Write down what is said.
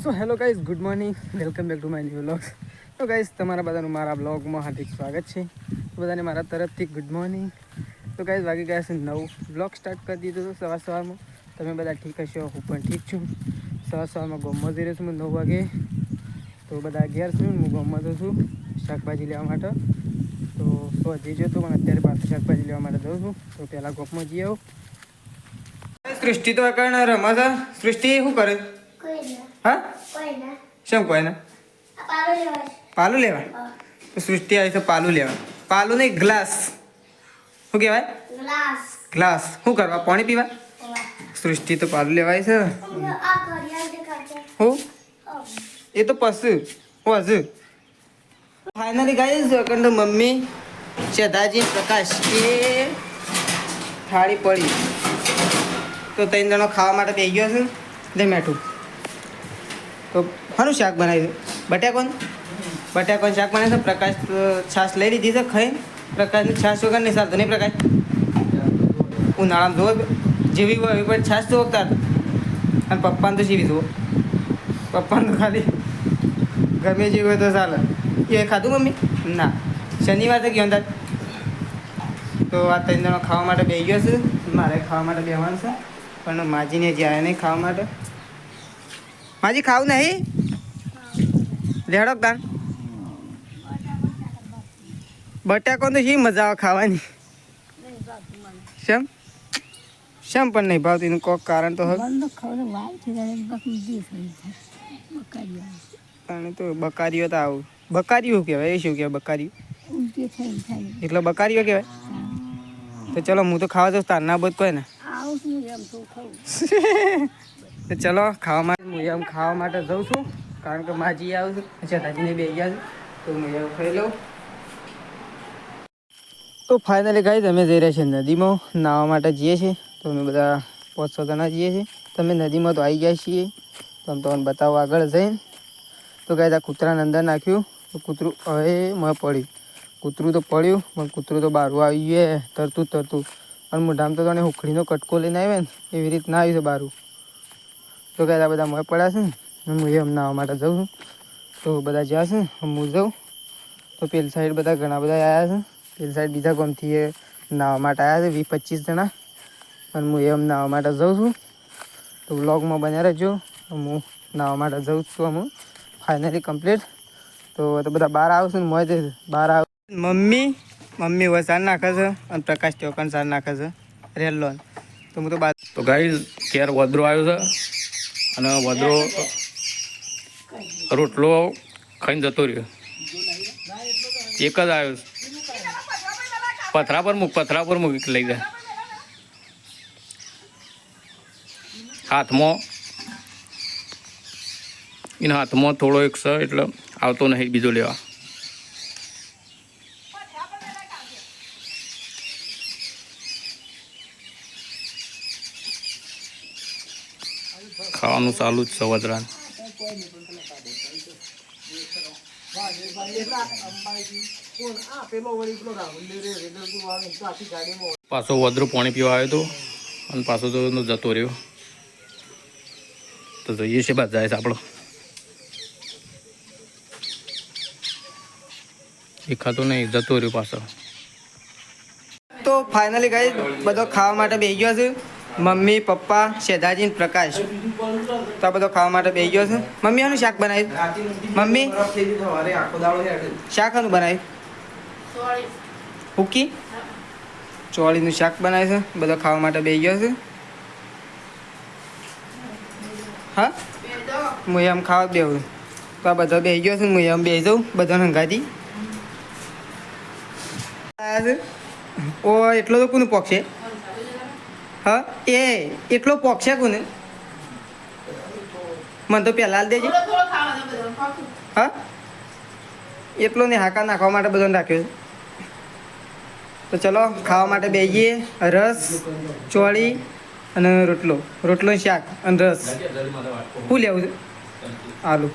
So hello guys, good morning, welcome back to my new vlog. તો guys, તમારા બધાનું મારા બ્લોગમાં હાર્દિક સ્વાગત છે. બધાને મારા તરફથી ગુડ મોર્નિંગ. તો ગાઈઝ, વાગી ગયા છે 9. બ્લોગ સ્ટાર્ટ કરી દીધો સવારમાં. તમે બધા ઠીક હશો, હું પણ ઠીક છું. સવારમાં ગોમમાં જઈ રહ્યો છું 9 વાગે. તો બધા 11 છું, હું ગોમમાં જઉં છું શાકભાજી લેવા માટે. તો હજી જોતો પણ અત્યારે પાછું શાકભાજી લેવા માટે જઉં છું. તો પહેલાં ગોપમાં જઈ આવું. સૃષ્ટિ તો કણ રમત. સૃષ્ટિ શું કરે? હા, શું કોઈ ને પાલું લેવા? તો સૃષ્ટિ આવી છે પાલું લેવા. પાલું નહીં, ગ્લાસ. શું કહેવાય? ગ્લાસ. શું કરવા? પાણી પીવા? સૃષ્ટિ તો પાલું લેવાય છે. હું એ તો પશુ હજુ ફાઇનલી ગાઈઝ, તો મમ્મી શ્રદ્ધાજી પ્રકાશ એ થાળી પડી. તો 3 જણો ખાવા માટે બેસી ગયો છે. લે મેઠું. તો શાનું શાક બનાવ્યું? બટાકાનું શાક બનાવ્યું છે. પ્રકાશ છાશ લઈ લીધી છે ખાઈ. પ્રકાશની છાશ વગર નહીં ચાલતો નહીં. પ્રકાશ ઉનાળામાં જુઓ જેવી હોય એવી પણ છાશ તો વખતા. અને પપ્પાને તો જેવી જુઓ. પપ્પાને તો ખાલી ગમે જેવી હોય તો ચાલે. એ ખાધું મમ્મી? ના, શનિવાર તો ગયો અંદર. તો આ 3 જણો ખાવા માટે બેસી ગયો છે. મારે ખાવા માટે બેસવાનું છે, પણ માજીને જાય નહીં ખાવા માટે. માજી ખાવું નહીં? લેડો તાન. બટાકો તો શી મજા આવે ખાવાની. શેમ પણ નહીં ભાવતું? એનું કોઈક કારણ તો હવે તો બકારીઓ તો આવું. બકારીઓ કહેવાય? એ શું કહેવાય બકારીઓ? એટલે બકારીઓ કહેવાય. તો ચલો, હું તો ખાવા જાઉં. તાર ના બોધ કોઈ ને. તો ચલો ખાવા માટે. હું એમ ખાવા માટે જાઉં છું, કારણ કે માજી આવું છું. અચ્છા, દાદીને બે ગયા છે. તો હું એમ ખાઈ લઉં. તો ફાઇનલી ગાઈઝ, અમે જઈ રહ્યા છીએ નદીમાં નાહવા માટે. જઈએ છીએ તો અમે બધા 5-6 જણા જઈએ છીએ. તમે નદીમાં તો આવી ગયા છીએ. તો આમ તમને બતાવો આગળ જઈને. તો ગાઈઝ, આ કૂતરાને અંદર નાખ્યું. તો કૂતરું હવે મેં પડ્યું. કૂતરું તો પડ્યું, પણ કૂતરું તો બહાર આવી ગયું તરતું. અને મોઢામાં તો તને હુખડીનો કટકો લઈને આવ્યો ને એવી રીતના આવ્યું છે બહાર. તો ગાઈઝ, આ બધા મોં પડ્યા છે ને. હું એમ નાહવા માટે જાઉં છું. તો બધા જ્યાં છે હું જાઉં. તો પેલી સાઈડ બધા ઘણા બધા આવ્યા છે. પેલી સાઈડ બીજા ગામથી નાહવા માટે આવ્યા છે 20-25 જણા. અને હું એમ નાહવા માટે જાઉં છું. તો વ્લોગમાં બન્યા રહેજો. હું નાહવા માટે જાઉં છું. હું ફાઇનલી કમ્પ્લીટ. તો બધા બહાર આવશે ને મોજ બહાર આવ. મમ્મી વસાર નાખે છે અને પ્રકાશ ચોકન સાર નાખે છે રેલ લોન. તો હું તો બાદ. તો ગાઈઝ, ક્યારે વદરો આવ્યો છે અને વદરો રોટલો ખાઈને જતો રહ્યો. એક જ આવ્યો. પથરા પર મૂક લઈ જાય. હાથમાં થોડો એક છે એટલે આવતો નહીં બીજો લેવા. ખાવાનું ચાલુ જ છે વદરાને. પાછો વદરો પાણી પીવા આવ્યો હતો અને પાછો તો જતો રહ્યો. તો જોઈએ છે બાદ જાય છે આપણો. દેખાતો નહીં, જતો રહ્યો પાછો. તો ફાઇનલી ગાઈઝ, બધો ખાવા માટે બેસી ગયો છે. મમ્મી, પપ્પા, શ્રદ્ધાજી, પ્રકાશ. તો આ બધો ખાવા માટે બેસી ગયો છે. મમ્મી આનું શાક બનાવ્યું? મમ્મી શાક આનું બનાવ્યું? હુકી ચોળીનું શાક બનાવે છે. બધો ખાવા માટે બેસી ગયો છે. હા, હું એમ ખાવા બેહું. તો આ બધો બેસી ગયો છે. હું એમ બેસી જાઉં બધા હંગાથી. ઓ એટલો તો કોનું પોક છે? હા, એટલો પોક્ષે કોને? મને તો પહેલા હાલ દેજે. હા, એટલો ને હાકા નાખવા માટે બધો રાખ્યો છે. તો ચલો ખાવા માટે બેસીએ. રસ, ચોળી અને રોટલો શાક અને રસ. શું લેવું છે? આલુ.